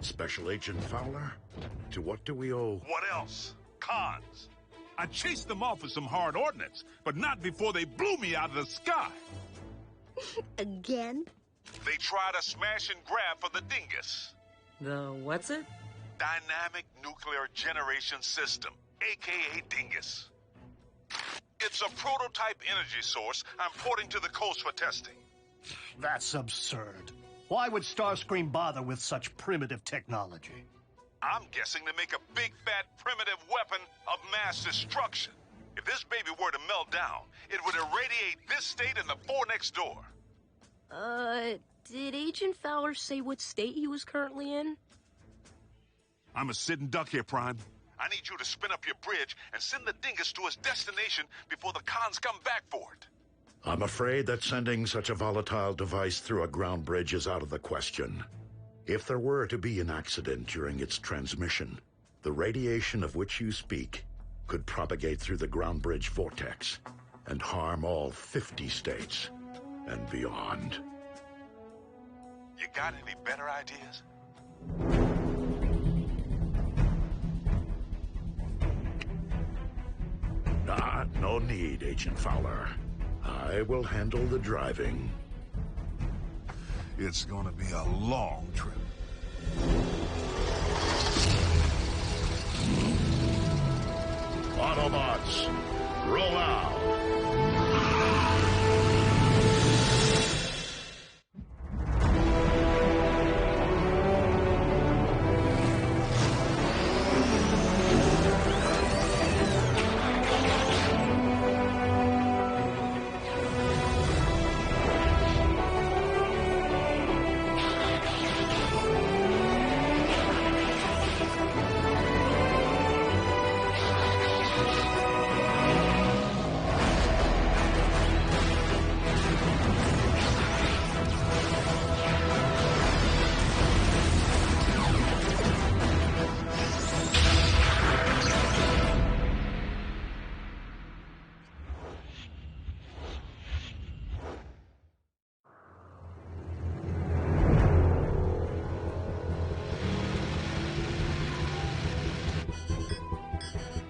Special Agent Fowler? To what do we owe? What else? Cons. I chased them off with some hard ordnance, but not before they blew me out of the sky. Again? They tried a smash and grab for the dingus. The what's it? Dynamic Nuclear Generation System, a.k.a. dingus. It's a prototype energy source I'm porting to the coast for testing. That's absurd. Why would Starscream bother with such primitive technology? I'm guessing to make a big, fat, primitive weapon of mass destruction. If this baby were to melt down, it would irradiate this state and the four next door. Did Agent Fowler say what state he was currently in? I'm a sitting duck here, Prime. I need you to spin up your bridge and send the dingus to its destination before the cons come back for it. I'm afraid that sending such a volatile device through a ground bridge is out of the question. If there were to be an accident during its transmission, the radiation of which you speak could propagate through the ground bridge vortex and harm all 50 states and beyond. You got any better ideas? No need, Agent Fowler. I will handle the driving. It's gonna be a long trip. Autobots, roll out!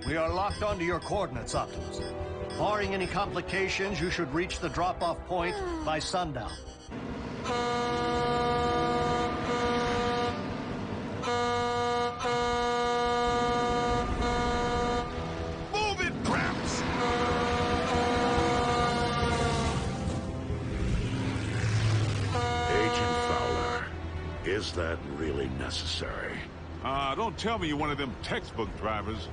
We are locked onto your coordinates, Optimus. Barring any complications, you should reach the drop-off point by sundown. Move it, Gramps! Agent Fowler, is that really necessary? Don't tell me you're one of them textbook drivers.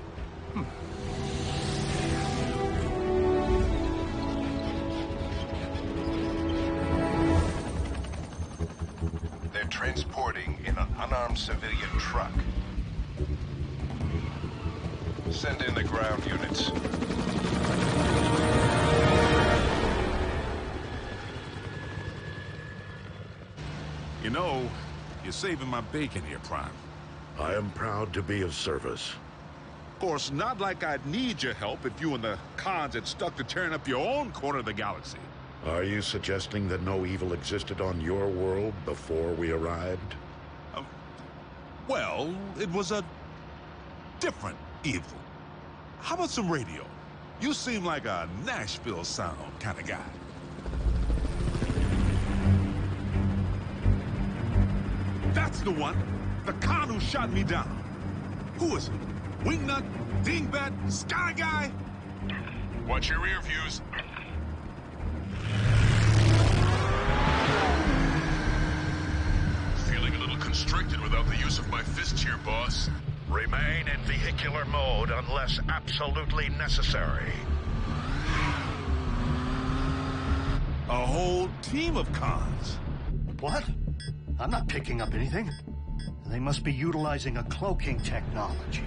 They're transporting in an unarmed civilian truck. Send in the ground units. You know, you're saving my bacon here, Prime. I am proud to be of service. Of course, not like I'd need your help if you and the cons had stuck to tearing up your own corner of the galaxy. Are you suggesting that no evil existed on your world before we arrived? Well, it was a different evil. How about some radio? You seem like a Nashville sound kind of guy. That's the one! The con who shot me down. Who is it? Wingnut? Dingbat? Sky Guy? Watch your rear views. Feeling a little constricted without the use of my fists here, boss. Remain in vehicular mode unless absolutely necessary. A whole team of cons. What? I'm not picking up anything. They must be utilizing a cloaking technology.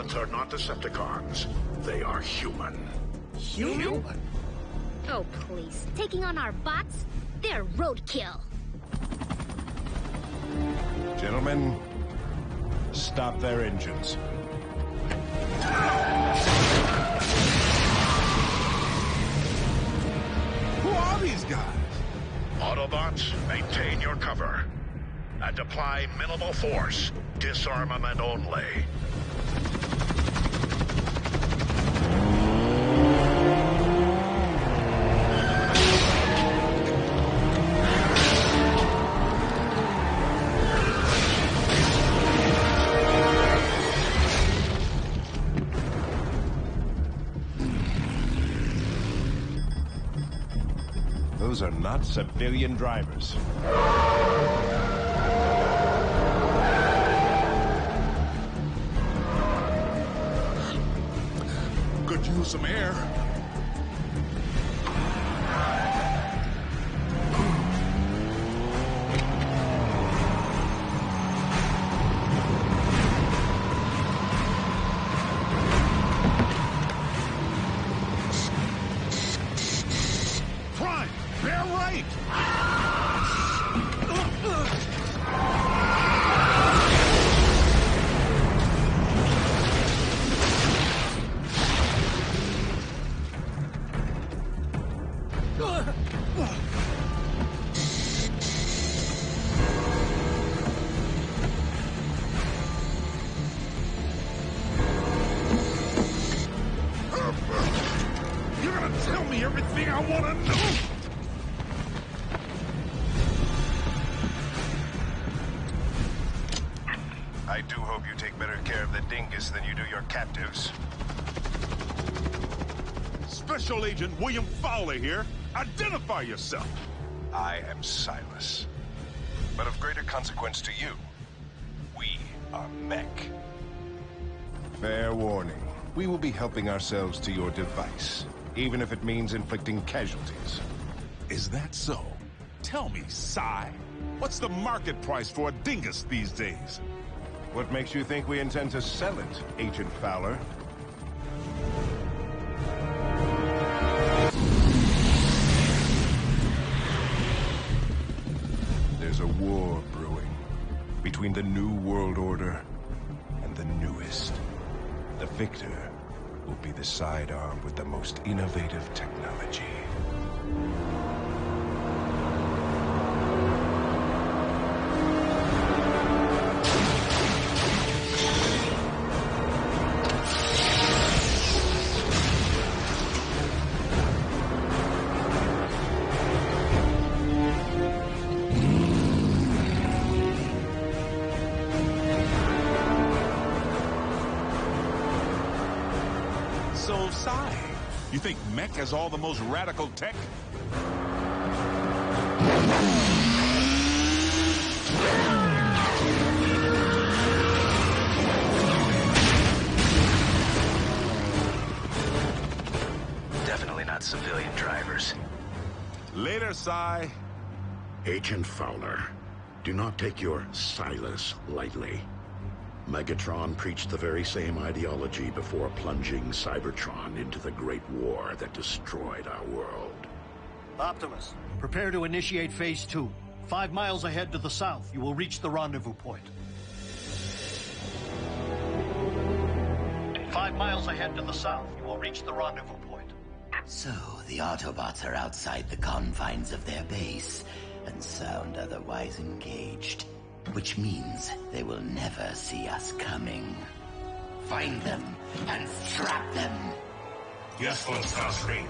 Autobots are not Decepticons. They are human. Human? Oh, please. Taking on our bots? They're roadkill. Gentlemen, stop their engines. Who are these guys? Autobots, maintain your cover. And apply minimal force. Disarmament only. Those are not civilian drivers. Could use some air. Prime, they're right. You're gonna tell me everything I want to know. I do hope you take better care of the dingus than you do your captives. Special Agent William Fowler here. Identify yourself. I am Silas. But of greater consequence to you, we are Mech. Fair warning. We will be helping ourselves to your device, even if it means inflicting casualties. Is that so? Tell me, Psy, what's the market price for a dingus these days? What makes you think we intend to sell it, Agent Fowler? There's a war brewing between the New World Order and the newest. The victor will be the sidearm with the most innovative technology. So, Psy, you think Mech has all the most radical tech? Definitely not civilian drivers. Later, Psy. Agent Fowler, do not take your Silas lightly. Megatron preached the very same ideology before plunging Cybertron into the Great War that destroyed our world. Optimus, prepare to initiate Phase 2. 5 miles ahead to the south, you will reach the rendezvous point. 5 miles ahead to the south, you will reach the rendezvous point. So, the Autobots are outside the confines of their base and sound otherwise engaged, which means they will never see us coming. Find them and trap them! Yes, Lord Starscream.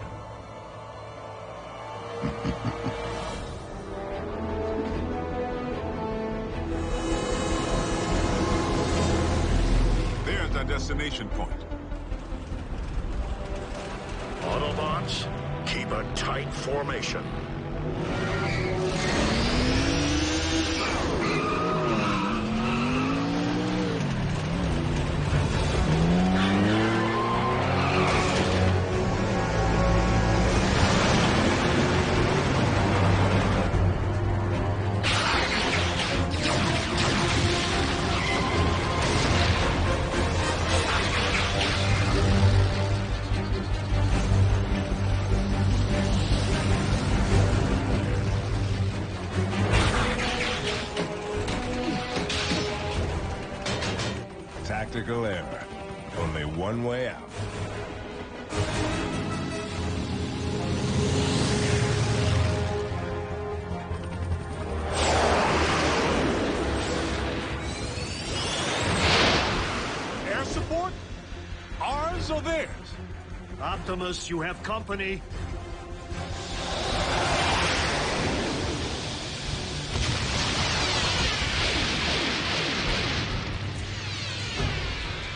There's our destination point. Autobots, keep a tight formation. way out. Air support? Ours or theirs? Optimus, you have company.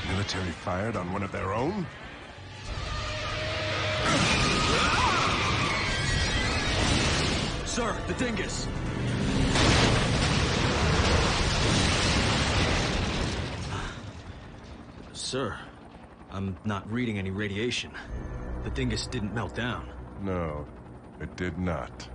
Military fired on one of their own? Sir, the dingus! Sir, I'm not reading any radiation. The dingus didn't melt down. No, it did not.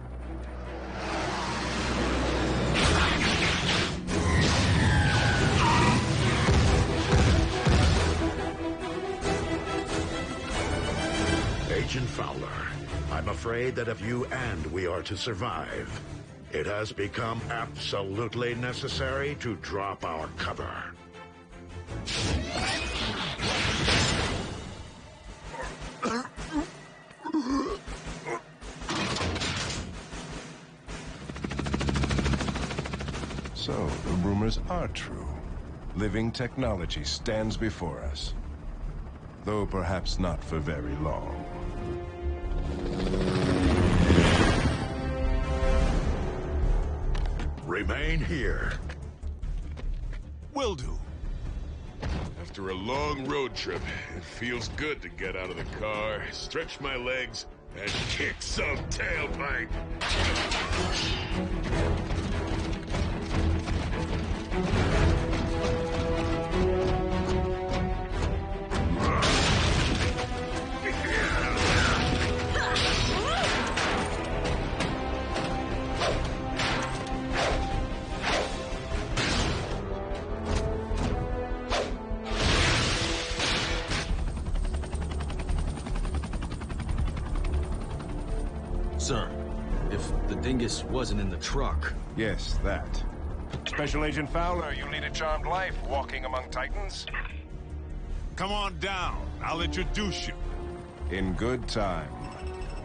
Agent Fowler, I'm afraid that if you and we are to survive, it has become absolutely necessary to drop our cover. So, the rumors are true. Living technology stands before us. Though perhaps not for very long. Remain here. Will do. After a long road trip, it feels good to get out of the car, stretch my legs, and kick some tailpipe. Sir, if the dingus wasn't in the truck... Yes, that. Special Agent Fowler, you lead a charmed life walking among Titans. Come on down. I'll introduce you. In good time.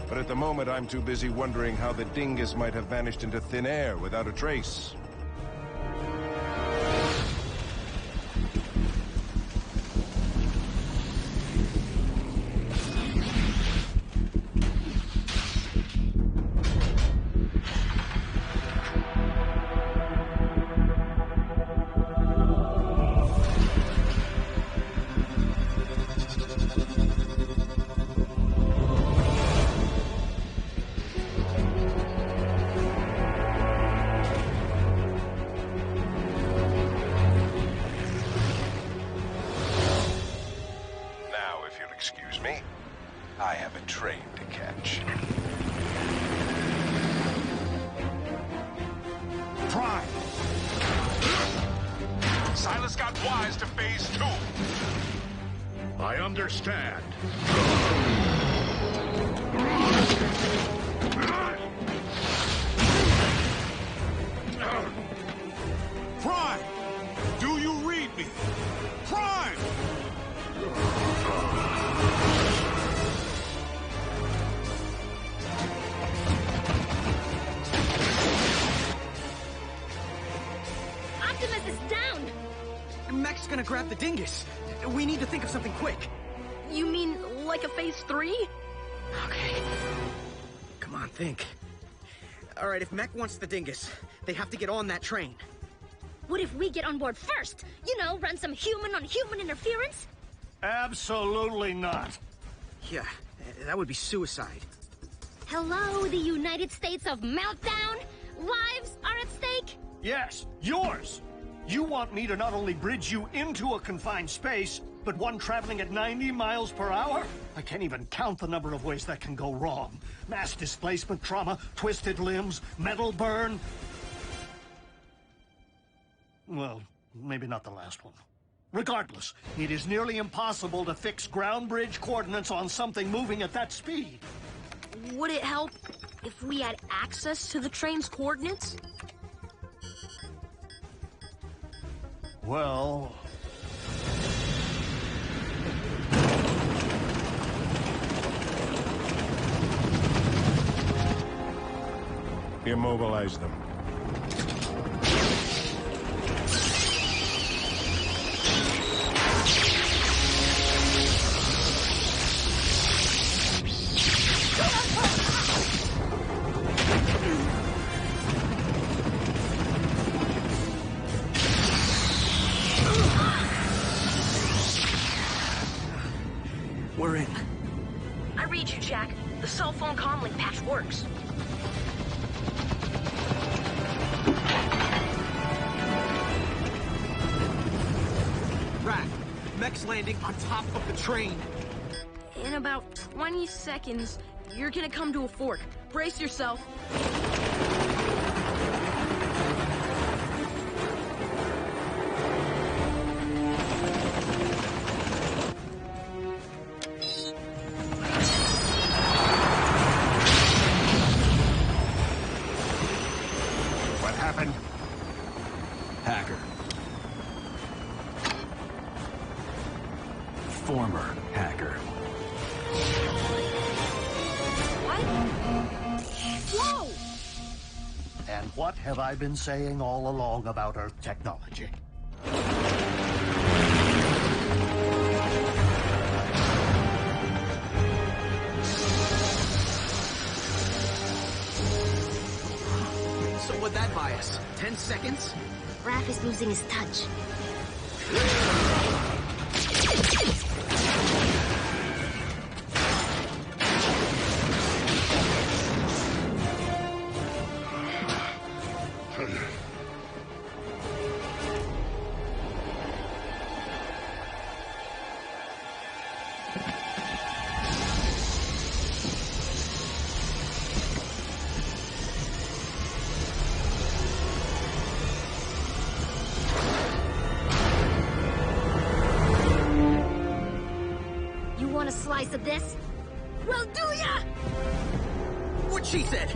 But at the moment, I'm too busy wondering how the dingus might have vanished into thin air without a trace. Excuse me. I have a train to catch. Prime! Silas got wise to phase 2. I understand. Prime! Do you read me? Prime! Optimus is down! Mech's gonna grab the dingus. We need to think of something quick. You mean like a phase 3? Okay. Come on, think. All right, if Mech wants the dingus, they have to get on that train. What if we get on board first? You know, run some human-on-human interference? Absolutely not. Yeah, that would be suicide. Hello, the United States of Meltdown? Lives are at stake? Yes, yours. You want me to not only bridge you into a confined space, but one traveling at 90 miles per hour? I can't even count the number of ways that can go wrong. Mass displacement trauma, twisted limbs, metal burn. Well, maybe not the last one. Regardless, it is nearly impossible to fix ground bridge coordinates on something moving at that speed. Would it help if we had access to the train's coordinates? Well... Immobilize them. We're in. I read you, Jack. The cell phone comlink patch works. Rat, mech's landing on top of the train. In about 20 seconds, you're gonna come to a fork. Brace yourself. What happened? Hacker. Former hacker. What? Whoa! And what have I been saying all along about Earth technology? So what'd that buy us? 10 seconds? Raph is losing his touch. You want a slice of this? Well, do ya? What she said?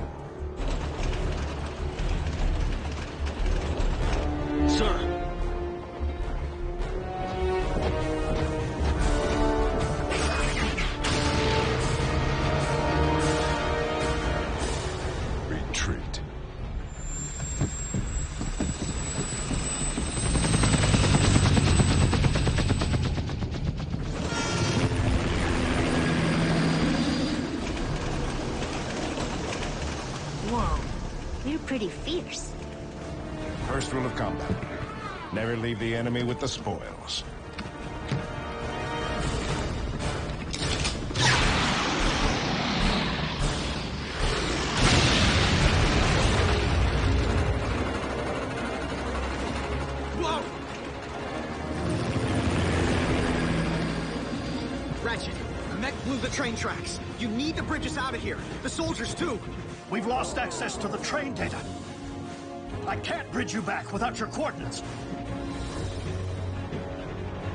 Sir. Retreat. Whoa, you're pretty fierce. First rule of combat. Never leave the enemy with the spoils. Whoa! Ratchet, the mech blew the train tracks. You need to bridge us out of here. The soldiers, too. We've lost access to the train data. I can't bridge you back without your coordinates.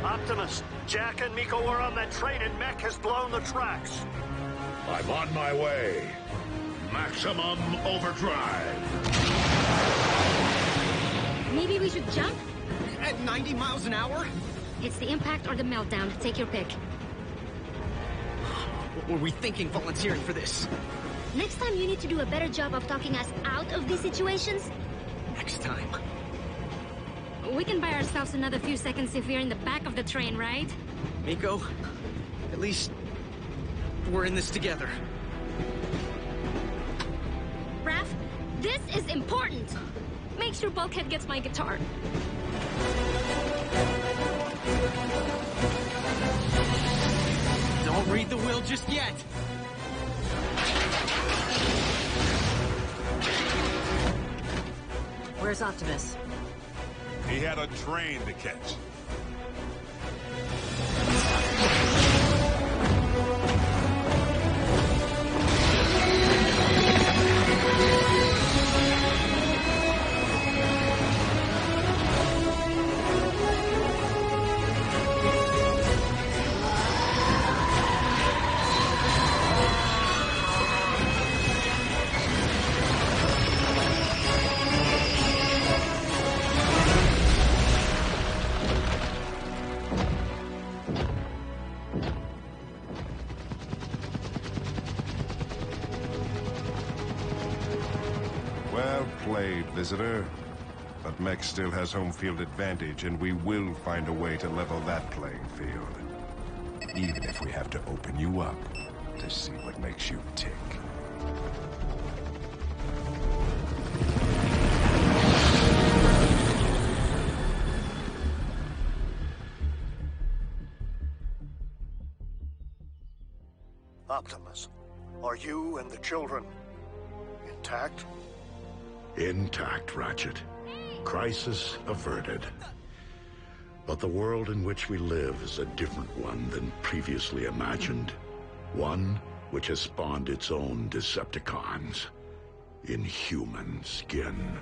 Optimus, Jack and Miko are on that train and Mech has blown the tracks. I'm on my way. Maximum overdrive. Maybe we should jump? At 90 miles an hour? It's the impact or the meltdown. Take your pick. What were we thinking volunteering for this? Next time you need to do a better job of talking us out of these situations. Next time. We can buy ourselves another few seconds if we're in the back of the train, right? Miko, at least we're in this together. Raph, this is important. Make sure Bulkhead gets my guitar. Don't read the will just yet. Where's Optimus? He had a train to catch. Well played, visitor. But Mech still has home field advantage, and we will find a way to level that playing field. Even if we have to open you up to see what makes you tick. Optimus, are you and the children intact? Intact, Ratchet. Crisis averted. But the world in which we live is a different one than previously imagined. One which has spawned its own Decepticons in human skin.